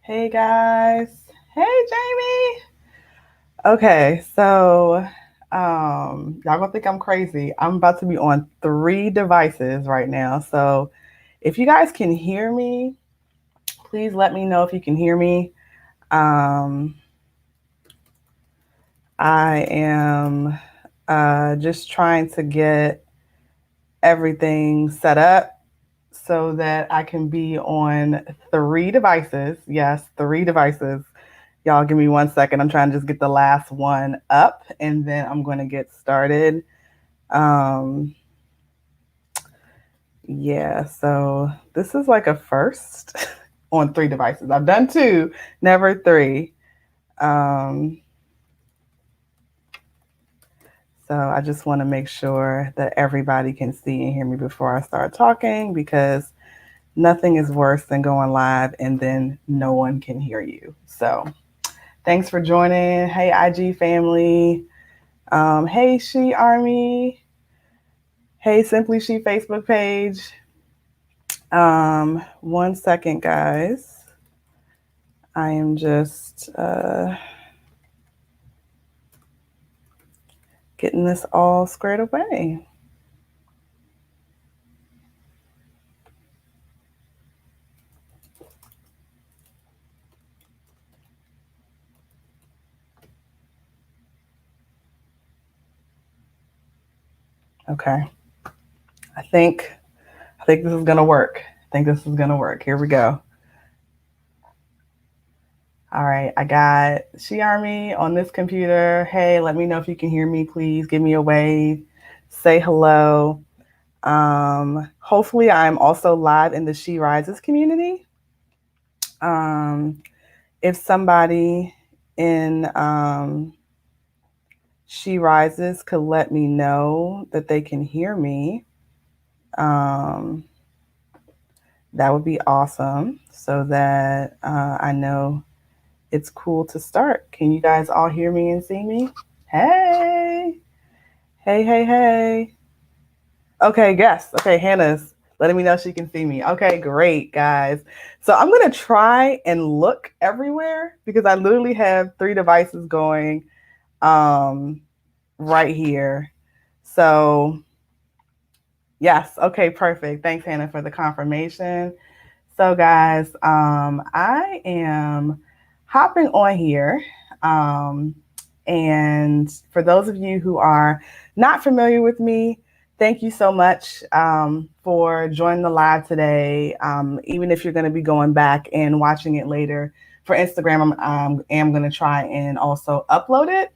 Hey guys. Hey Jamie. Okay, so y'all gonna think I'm crazy. I'm about to be on three devices right now. So if you guys can hear me, please let me know if you can hear me. Um, I am just trying to get everything set up so that I can be on three devices. Yes, three devices. Y'all give me 1 second. I'm trying to just get the last one up and then I'm going to get started. Um, yeah, so this is like a first on three devices. I've done two, never three. Um, so I just want to make sure that everybody can see and hear me before I start talking because nothing is worse than going live and then no one can hear you. So thanks for joining. Hey, IG family. Hey, She Army. Hey, Simply She Facebook page. 1 second, guys. I am just getting this all squared away. Okay. I think I think this is gonna work. I think this is gonna work. Here we go. All right, I got She Army on this computer. Hey, let me know if you can hear me, please. Give me a wave. Say hello. Hopefully, I'm also live in the She Rises community. Um, if somebody in She Rises could let me know that they can hear me, um, that would be awesome so that I know it's cool to start. Can you guys all hear me and see me? Hey, hey, hey, hey. Okay, yes. Okay, Hannah's letting me know she can see me. Okay, great, guys. So I'm going to try and look everywhere because I literally have three devices going um, right here. So, yes. Okay, perfect. Thanks, Hannah, for the confirmation. So, guys, I am hopping on here. Um, and for those of you who are not familiar with me, thank you so much for joining the live today. Even if you're going to be going back and watching it later for Instagram, am going to try and also upload it.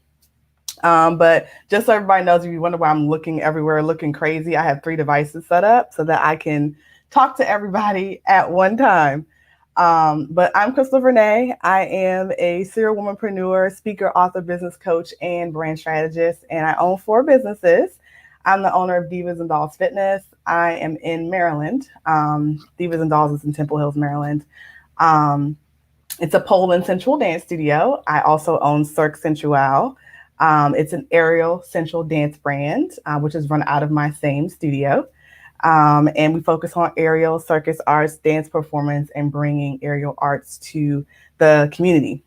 But just so everybody knows, if you wonder why I'm looking everywhere, looking crazy, I have three devices set up so that I can talk to everybody at one time. But I'm Crystal Renee. I am a serial womanpreneur, speaker, author, business coach, and brand strategist, and I own four businesses. I'm the owner of Divas and Dolls Fitness. I am in Maryland. Divas and Dolls is in Temple Hills, Maryland. Um, it's a pole and sensual dance studio. I also own Cirque Sensual. It's an aerial sensual dance brand, which is run out of my same studio. And we focus on aerial circus arts, dance performance, and bringing aerial arts to the community.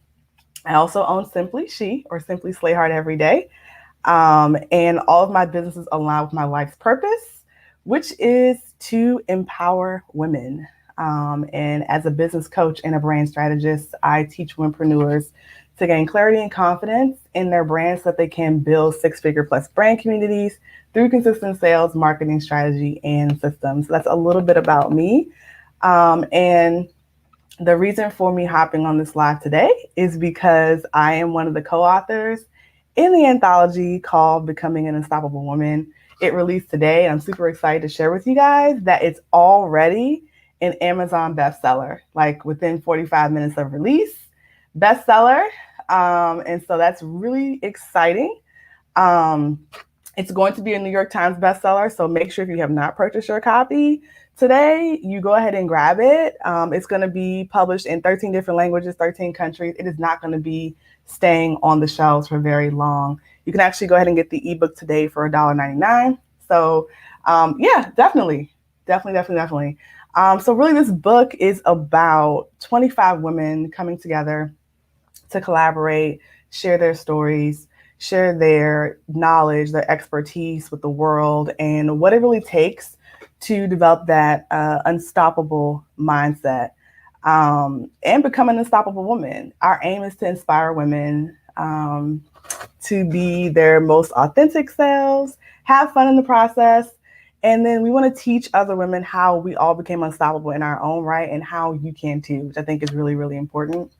I also own Simply She, or Simply Slay Hard Every Day. And all of my businesses align with my life's purpose, which is to empower women. And as a business coach and a brand strategist, I teach womenpreneurs to gain clarity and confidence in their brands so that they can build six-figure plus brand communities through consistent sales, marketing strategy, and systems. So that's a little bit about me. And the reason for me hopping on this live today is because I am one of the co-authors in the anthology called Becoming an Unstoppable Woman. It released today, and I'm super excited to share with you guys that it's already an Amazon bestseller, like within 45 minutes of release, bestseller. And so that's really exciting. Um, it's going to be a New York Times bestseller, so make sure if you have not purchased your copy today, you go ahead and grab it. It's going to be published in 13 different languages, 13 countries. It is not going to be staying on the shelves for very long. You can actually go ahead and get the ebook today for $1.99. So, yeah, definitely. So really this book is about 25 women coming together to collaborate, share their stories, share their knowledge, their expertise with the world, and what it really takes to develop that unstoppable mindset and become an unstoppable woman. Our aim is to inspire women to be their most authentic selves, have fun in the process, and then we want to teach other women how we all became unstoppable in our own right and how you can too, which I think is really, really important.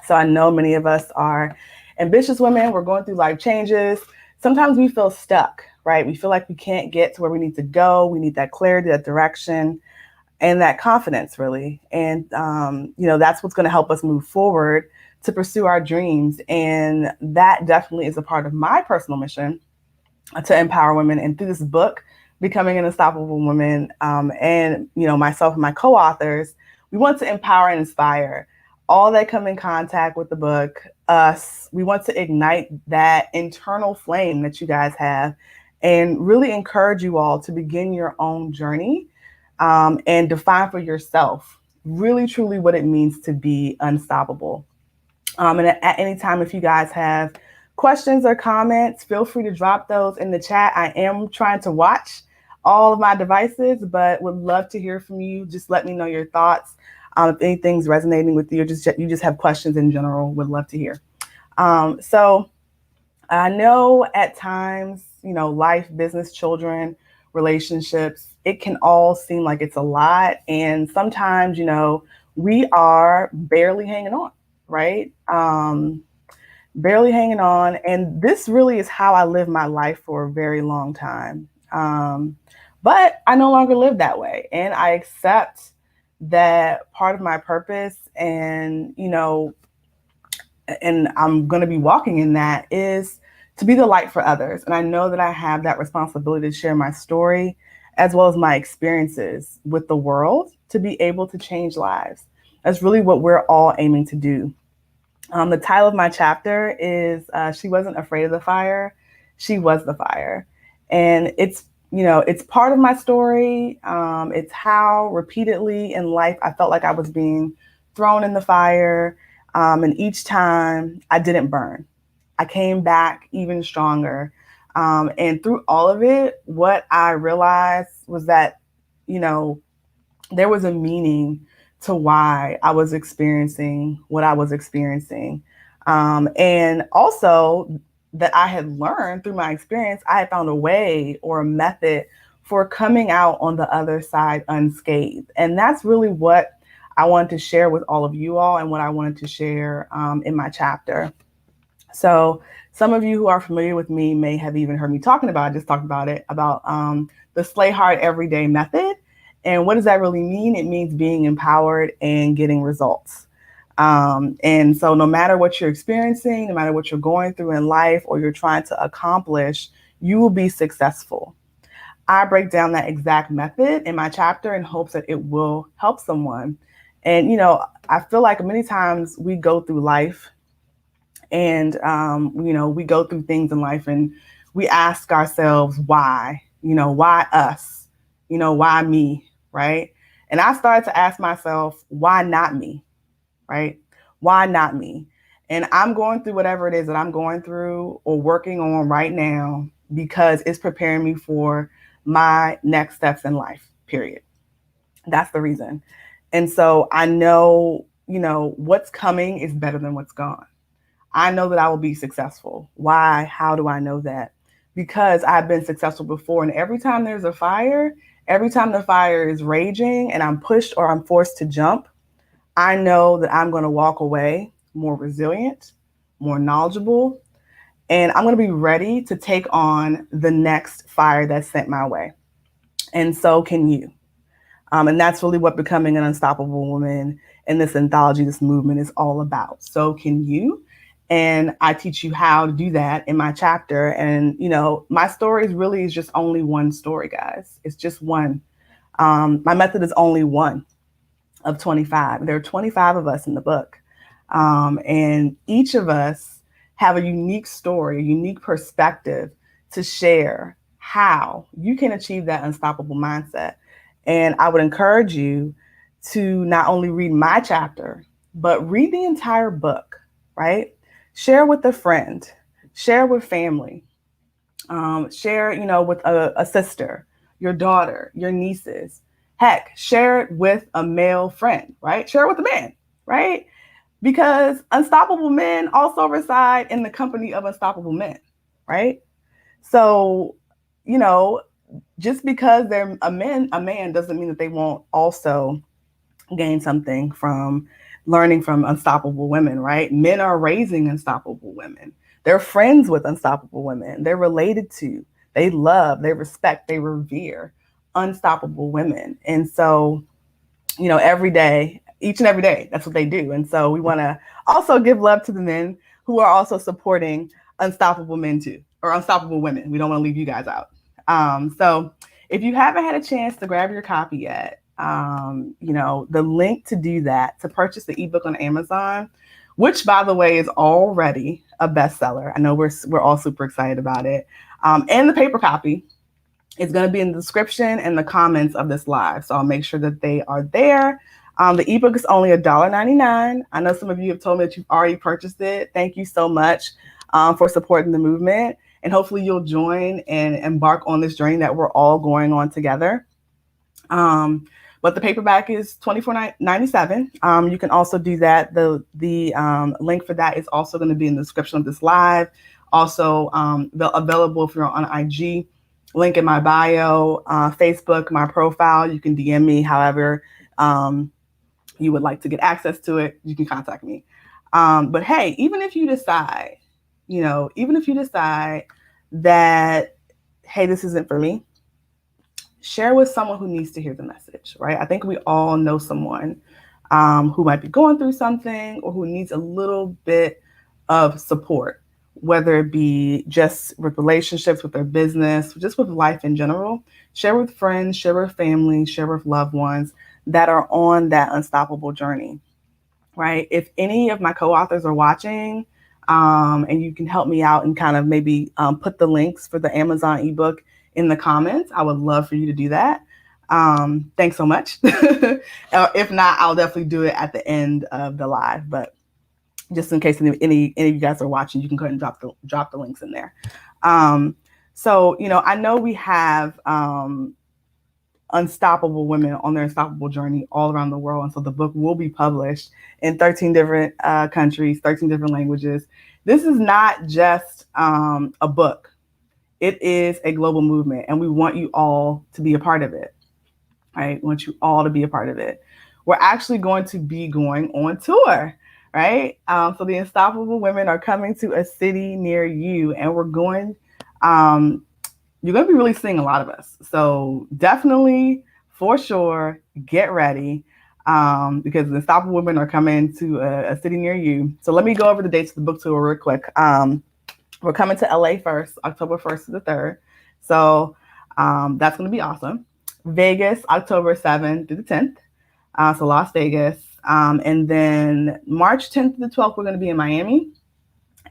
So I know many of us are ambitious women. We're going through life changes. Sometimes we feel stuck, right? We feel like we can't get to where we need to go. We need that clarity, that direction, and that confidence, really. And, that's what's going to help us move forward to pursue our dreams. And that definitely is a part of my personal mission to empower women. And through this book, Becoming an Unstoppable Woman, and myself and my co-authors, we want to empower and inspire all that come in contact with the book. Us, we want to ignite that internal flame that you guys have, and really encourage you all to begin your own journey and define for yourself really truly what it means to be unstoppable. And at any time, if you guys have questions or comments, feel free to drop those in the chat. I am trying to watch all of my devices, but would love to hear from you. Just let me know your thoughts. If anything's resonating with you, or you just have questions in general, would love to hear. So I know at times, life, business, children, relationships, it can all seem like it's a lot. And sometimes, we are barely hanging on, right? Barely hanging on. And this really is how I lived my life for a very long time. But I no longer live that way. And I accept that part of my purpose and I'm going to be walking in that is to be the light for others. And I know that I have that responsibility to share my story as well as my experiences with the world to be able to change lives. That's really what we're all aiming to do. The title of my chapter is She Wasn't Afraid of the Fire. She Was the Fire. And it's part of my story. It's how repeatedly in life I felt like I was being thrown in the fire. And each time I didn't burn. I came back even stronger. And through all of it, what I realized was that, there was a meaning to why I was experiencing what I was experiencing. And also that I had learned through my experience, I had found a way or a method for coming out on the other side unscathed. And that's really what I wanted to share with all of you all and what I wanted to share in my chapter. So some of you who are familiar with me may have even heard me talking about, I just talked about it, about the Slay Hard Everyday method. And what does that really mean? It means being empowered and getting results. And so no matter what you're experiencing, no matter what you're going through in life or you're trying to accomplish, you will be successful. I break down that exact method in my chapter in hopes that it will help someone. And, I feel like many times we go through life and, we go through things in life and we ask ourselves, why? Why us? Why me? Right? And I started to ask myself, why not me? Right? Why not me? And I'm going through whatever it is that I'm going through or working on right now because it's preparing me for my next steps in life, period. That's the reason. And so I know, what's coming is better than what's gone. I know that I will be successful. Why? How do I know that? Because I've been successful before. And every time there's a fire, every time the fire is raging and I'm pushed or I'm forced to jump, I know that I'm going to walk away more resilient, more knowledgeable, and I'm going to be ready to take on the next fire that's sent my way. And so can you. And that's really what Becoming an Unstoppable Woman and this anthology, this movement is all about. So can you. And I teach you how to do that in my chapter. And, my story really is just only one story, guys. It's just one. My method is only one of 25. There are 25 of us in the book. And each of us have a unique story, a unique perspective to share how you can achieve that unstoppable mindset. And I would encourage you to not only read my chapter, but read the entire book, right? Share with a friend, share with family, share, with a sister, your daughter, your nieces. Heck, share it with a male friend, right? Share it with a man, right? Because unstoppable men also reside in the company of unstoppable men, right? So, you know, just because they're a man doesn't mean that they won't also gain something from learning from unstoppable women, right? Men are raising unstoppable women. They're friends with unstoppable women. They're related to, they love, they respect, they revere unstoppable women. And so, every day, each and every day, that's what they do. And so we want to also give love to the men who are also supporting unstoppable men too, or unstoppable women. We don't want to leave you guys out. So if you haven't had a chance to grab your copy yet, the link to do that, to purchase the ebook on Amazon, which by the way is already a bestseller. I know we're all super excited about it. And the paper copy is going to be in the description and the comments of this live. So I'll make sure that they are there. The ebook is only $1.99. I know some of you have told me that you've already purchased it. Thank you so much for supporting the movement. And hopefully you'll join and embark on this journey that we're all going on together. But the paperback is $24.97. You can also do that. The link for that is also going to be in the description of this live. Also available if you're on IG. Link in my bio, Facebook, my profile. You can DM me however you would like to get access to it. You can contact me. But hey, even if you decide that, hey, this isn't for me, share with someone who needs to hear the message, right? I think we all know someone who might be going through something or who needs a little bit of support, whether it be just with relationships, with their business, just with life in general. Share with friends, share with family, share with loved ones that are on that unstoppable journey, right? If any of my co-authors are watching, and you can help me out and kind of maybe put the links for the Amazon ebook in the comments, I would love for you to do that. Thanks so much. If not, I'll definitely do it at the end of the live, but just in case any of you guys are watching, you can go ahead and drop the links in there. So, I know we have unstoppable women on their unstoppable journey all around the world. And so the book will be published in 13 different countries, 13 different languages. This is not just a book. It is a global movement, and we want you all to be a part of it, right? We want you all to be a part of it. We're actually going to be going on tour, right? So the Unstoppable Women are coming to a city near you, and we're going, you're going to be really seeing a lot of us. So definitely, for sure, get ready because the Unstoppable Women are coming to a city near you. So let me go over the dates of the book tour real quick. We're coming to LA first, October 1st to the 3rd. So that's going to be awesome. Vegas, October 7th through the 10th. So Las Vegas. And then March 10th to the 12th, we're going to be in Miami.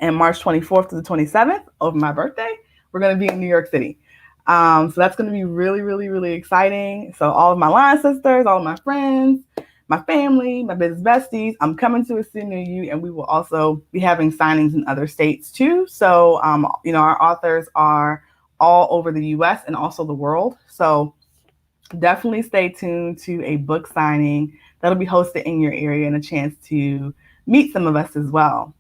And March 24th to the 27th, over my birthday, we're going to be in New York City. So that's going to be really, really, really exciting. So all of my line sisters, all of my friends, my family, my business besties, I'm coming to a city near you, and we will also be having signings in other states too. So, our authors are all over the US and also the world. So definitely stay tuned to a book signing that'll be hosted in your area and a chance to meet some of us as well.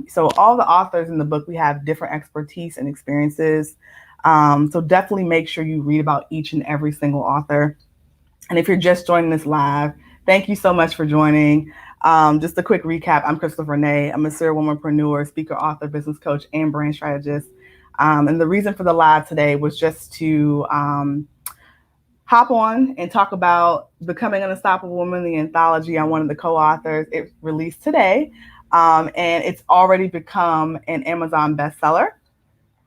So all the authors in the book, we have different expertise and experiences. So definitely make sure you read about each and every single author. And if you're just joining this live, thank you so much for joining. Just a quick recap. I'm Christopher Renee. I'm a serial womanpreneur, speaker, author, business coach, and brand strategist. And the reason for the live today was just to hop on and talk about Becoming an Unstoppable Woman, the anthology. I'm one of the co-authors. It released today, and it's already become an Amazon bestseller.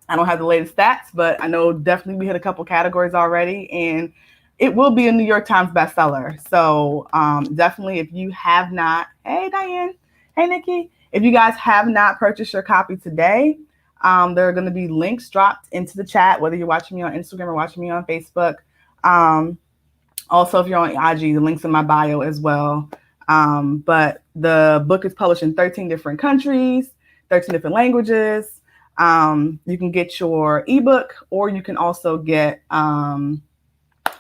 I don't have the latest stats, but I know definitely we hit a couple categories already, and it will be a New York Times bestseller. So definitely, if you have not, hey Diane, hey Nikki, if you guys have not purchased your copy today, there are going to be links dropped into the chat, whether you're watching me on Instagram or watching me on Facebook. Also, if you're on IG, the link's in my bio as well. But the book is published in 13 different countries, 13 different languages. You can get your ebook, or you can also get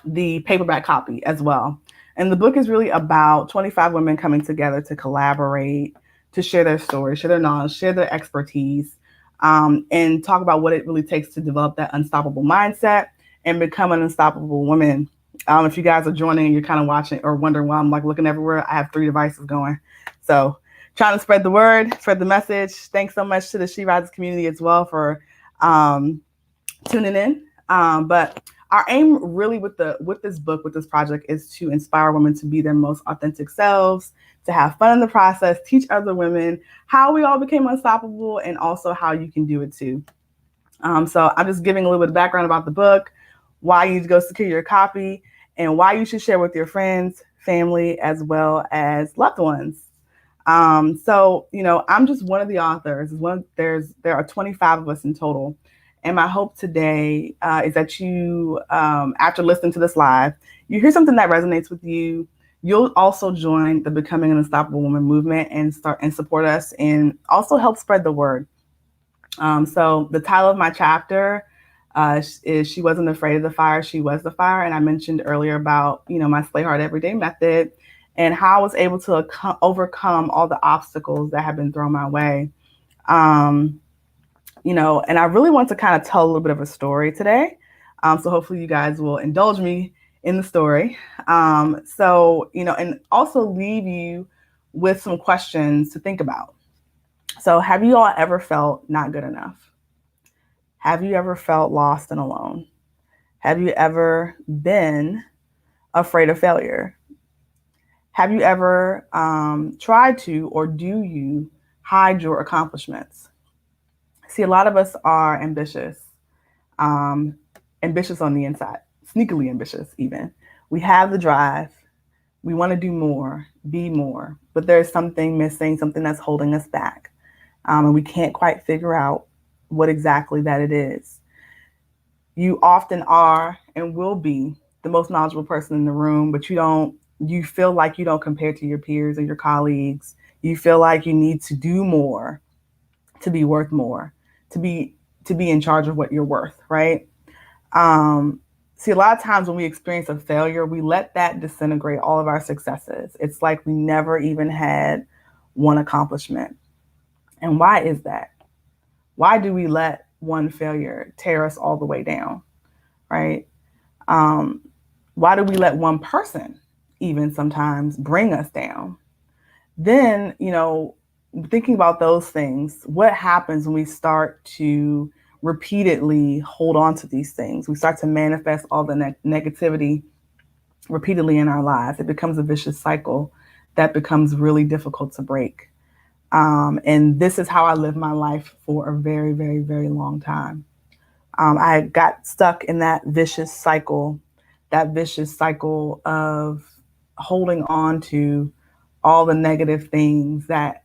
the paperback copy as well. And the book is really about 25 women coming together to collaborate, to share their stories, share their knowledge, share their expertise, and talk about what it really takes to develop that unstoppable mindset and become an unstoppable woman. If you guys are joining and you're kind of watching or wondering why I'm like looking everywhere, I have 3 devices going. So trying to spread the word, spread the message. Thanks so much to the She Rises community as well for tuning in. But our aim really with this book, with this project, is to inspire women to be their most authentic selves, to have fun in the process, teach other women how we all became unstoppable, and also how you can do it too. So I'm just giving a little bit of background about the book, why you need to go secure your copy, and why you should share with your friends, family, as well as loved ones. So I'm just one of the authors. There are 25 of us in total. And my hope today is that you, after listening to this live, you hear something that resonates with you. You'll also join the Becoming an Unstoppable Woman movement and start and support us, and also help spread the word. So the title of my chapter is "She Wasn't Afraid of the Fire, She Was the Fire." And I mentioned earlier about my Slay Hard Everyday method and how I was able to overcome all the obstacles that have been thrown my way. And I really want to kind of tell a little bit of a story today. So hopefully you guys will indulge me in the story. And also leave you with some questions to think about. So have you all ever felt not good enough? Have you ever felt lost and alone? Have you ever been afraid of failure? Have you ever tried to, or do you hide your accomplishments? See, a lot of us are ambitious on the inside, sneakily ambitious even. We have the drive. We want to do more, be more, but there's something missing, something that's holding us back. And we can't quite figure out what exactly that it is. You often are and will be the most knowledgeable person in the room, but you feel like you don't compare to your peers or your colleagues. You feel like you need to do more to be worth more, to be in charge of what you're worth, right? See, a lot of times when we experience a failure, we let that disintegrate all of our successes. It's like we never even had one accomplishment. And why is that? Why do we let one failure tear us all the way down, right? Why do we let one person even sometimes bring us down? Then, thinking about those things, what happens when we start to repeatedly hold on to these things? We start to manifest all the negativity repeatedly in our lives. It becomes a vicious cycle that becomes really difficult to break. And this is how I lived my life for a very, very, very long time. I got stuck in that vicious cycle of holding on to all the negative things that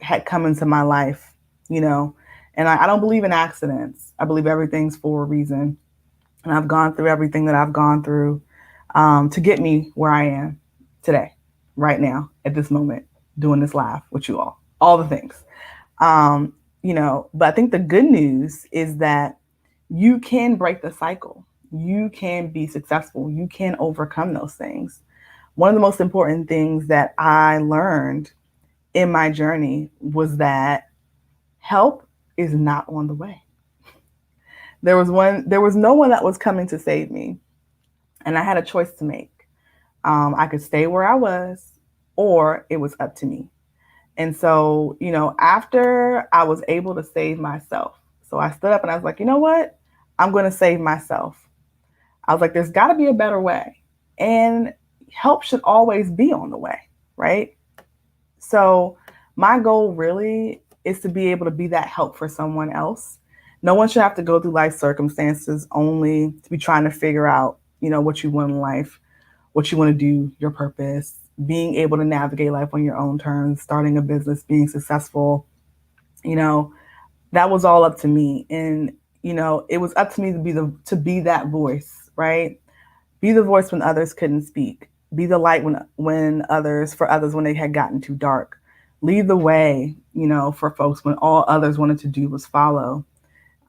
had come into my life, And I don't believe in accidents. I believe everything's for a reason. And I've gone through everything that I've gone through to get me where I am today, right now, at this moment, doing this live with you all the things. But I think the good news is that you can break the cycle. You can be successful. You can overcome those things. One of the most important things that I learned in my journey was that help is not on the way. There was no one that was coming to save me, and I had a choice to make. I could stay where I was, or it was up to me. And so, after I was able to save myself, so I stood up and I was like, you know what? I'm going to save myself. I was like, there's got to be a better way, and help should always be on the way, right? So my goal really is to be able to be that help for someone else. No one should have to go through life circumstances only to be trying to figure out, what you want in life, what you want to do, your purpose, being able to navigate life on your own terms, starting a business, being successful. That was all up to me. And, it was up to me to be that voice, right? Be the voice when others couldn't speak. Be the light for others when they had gotten too dark. Lead the way, for folks when all others wanted to do was follow.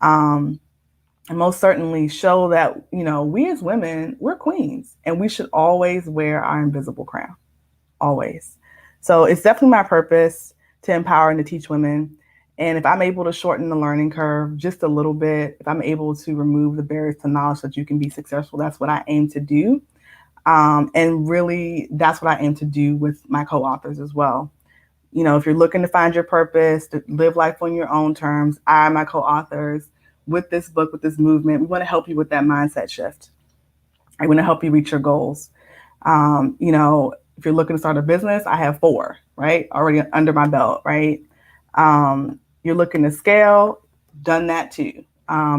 And most certainly show that, we as women, we're queens and we should always wear our invisible crown. Always. So it's definitely my purpose to empower and to teach women. And if I'm able to shorten the learning curve just a little bit, if I'm able to remove the barriers to knowledge so that you can be successful, that's what I aim to do. And really, that's what I aim to do with my co-authors as well. If you're looking to find your purpose, to live life on your own terms, I and my co-authors with this book, with this movement, we want to help you with that mindset shift. I want to help you reach your goals. If you're looking to start a business, I have 4, right? Already under my belt, right? You're looking to scale, done that too.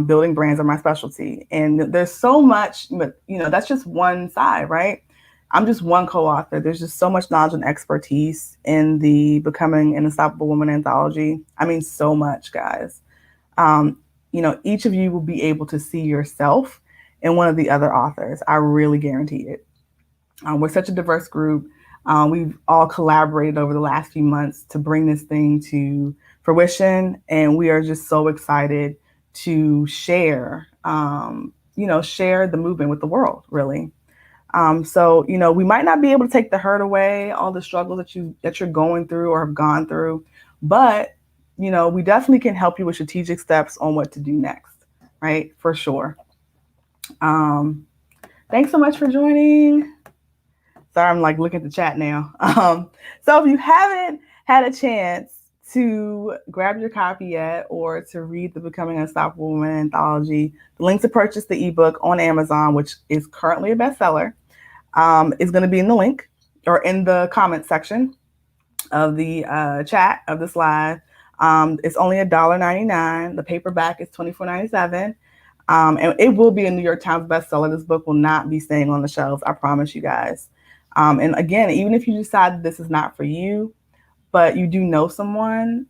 Building brands are my specialty. And there's so much, but that's just one side, right? I'm just one co-author. There's just so much knowledge and expertise in the Becoming an Unstoppable Woman anthology. I mean, so much, guys. Each of you will be able to see yourself in one of the other authors. I really guarantee it. We're such a diverse group. We've all collaborated over the last few months to bring this thing to fruition. And we are just so excited to share the movement with the world, really. So we might not be able to take the hurt away, all the struggles that you're going through or have gone through, but we definitely can help you with strategic steps on what to do next, right? For sure. Thanks so much for joining. Sorry, I'm looking at the chat now. So if you haven't had a chance to grab your copy yet or to read the Becoming Unstoppable Woman anthology, the link to purchase the ebook on Amazon, which is currently a bestseller, is going to be in the link or in the comment section of the chat of this live. It's only $1.99. The paperback is $24.97. And it will be a New York Times bestseller. This book will not be staying on the shelves. I promise you guys. And again, even if you decide this is not for you, but you do know someone,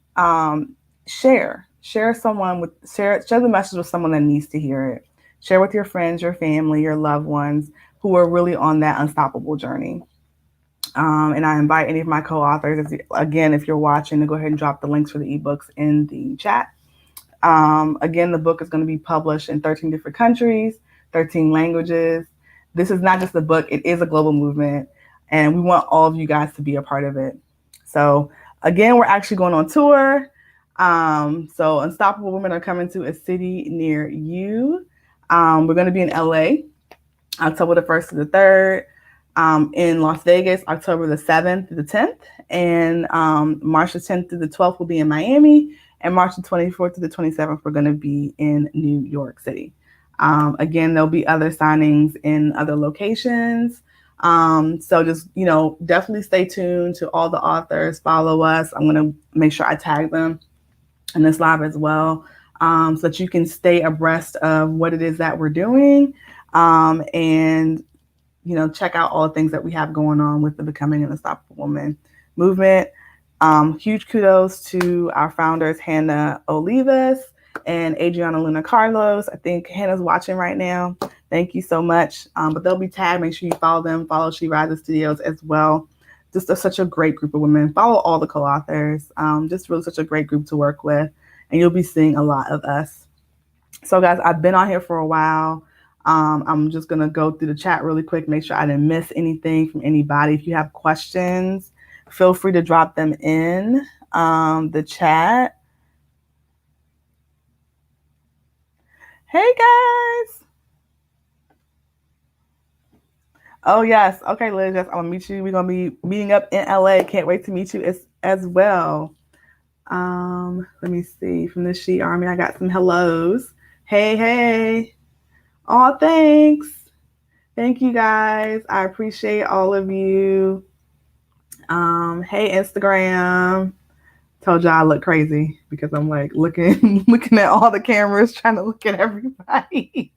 share the message with someone that needs to hear it. Share with your friends, your family, your loved ones who are really on that unstoppable journey. And I invite any of my co-authors, again, if you're watching, to go ahead and drop the links for the ebooks in the chat. Again, the book is going to be published in 13 different countries, 13 languages. This is not just a book, it is a global movement, and we want all of you guys to be a part of it. So again, we're actually going on tour. So Unstoppable Women are coming to a city near you. We're going to be in LA, October the 1st to the 3rd. In Las Vegas, October the 7th to the 10th. And March the 10th to the 12th will be in Miami. And March the 24th to the 27th, we're going to be in New York City. Again, there'll be other signings in other locations. So just, definitely stay tuned to all the authors. Follow us. I'm going to make sure I tag them in this live as well, so that you can stay abreast of what it is that we're doing. And, check out all the things that we have going on with the Becoming an Unstoppable Woman movement. Huge kudos to our founders, Hannah Olivas and Adriana Luna Carlos. I think Hannah's watching right now. Thank you so much. But they'll be tagged. Make sure you follow them. Follow She Rises Studios as well. Just such a great group of women. Follow all the co-authors. Just really such a great group to work with. And you'll be seeing a lot of us. So guys, I've been on here for a while. I'm just going to go through the chat really quick, make sure I didn't miss anything from anybody. If you have questions, feel free to drop them in the chat. Hey guys. Oh yes. Okay, Liz, yes, I'm gonna meet you. We're gonna be meeting up in LA. Can't wait to meet you as well. Let me see. From the She Army, I got some hellos. Hey. Oh, thanks. Thank you guys. I appreciate all of you. Hey Instagram. Told y'all I look crazy because I'm looking at all the cameras, trying to look at everybody.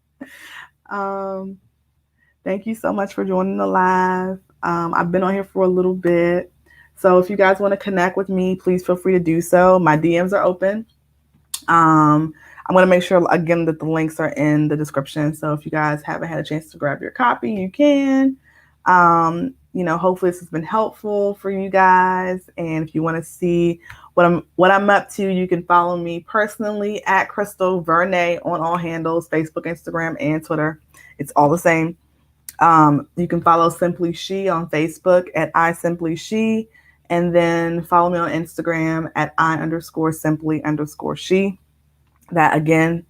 Thank you so much for joining the live. I've been on here for a little bit. So if you guys want to connect with me, please feel free to do so. My DMs are open. I'm going to make sure, again, that the links are in the description. So if you guys haven't had a chance to grab your copy, you can. Hopefully this has been helpful for you guys. And if you want to see what I'm up to, you can follow me personally at Crystal Vernay on all handles, Facebook, Instagram, and Twitter. It's all the same. You can follow Simply She on Facebook at iSimplyShe, and then follow me on Instagram at I_simply_she. That, again,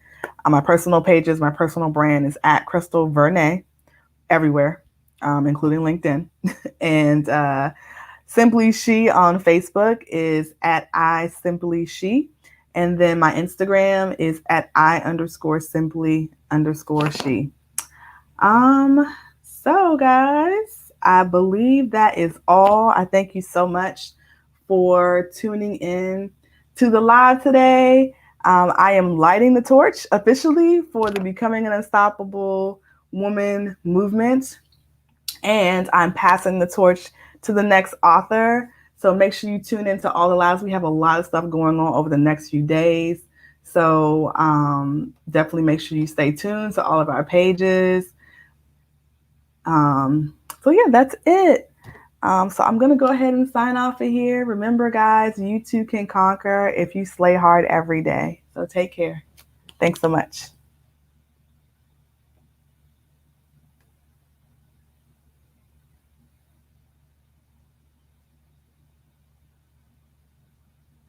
on my personal pages, my personal brand is at Crystal Vernay everywhere, including LinkedIn. And Simply She on Facebook is at iSimplyShe. And then my Instagram is at I_simply_she. So guys, I believe that is all. I thank you so much for tuning in to the live today. I am lighting the torch officially for the Becoming an Unstoppable Woman movement, and I'm passing the torch to the next author. So make sure you tune into all the lives. We have a lot of stuff going on over the next few days. So definitely make sure you stay tuned to all of our pages. So yeah, that's it. So I'm going to go ahead and sign off of here. Remember, guys, you too can conquer if you slay hard every day. So take care. Thanks so much.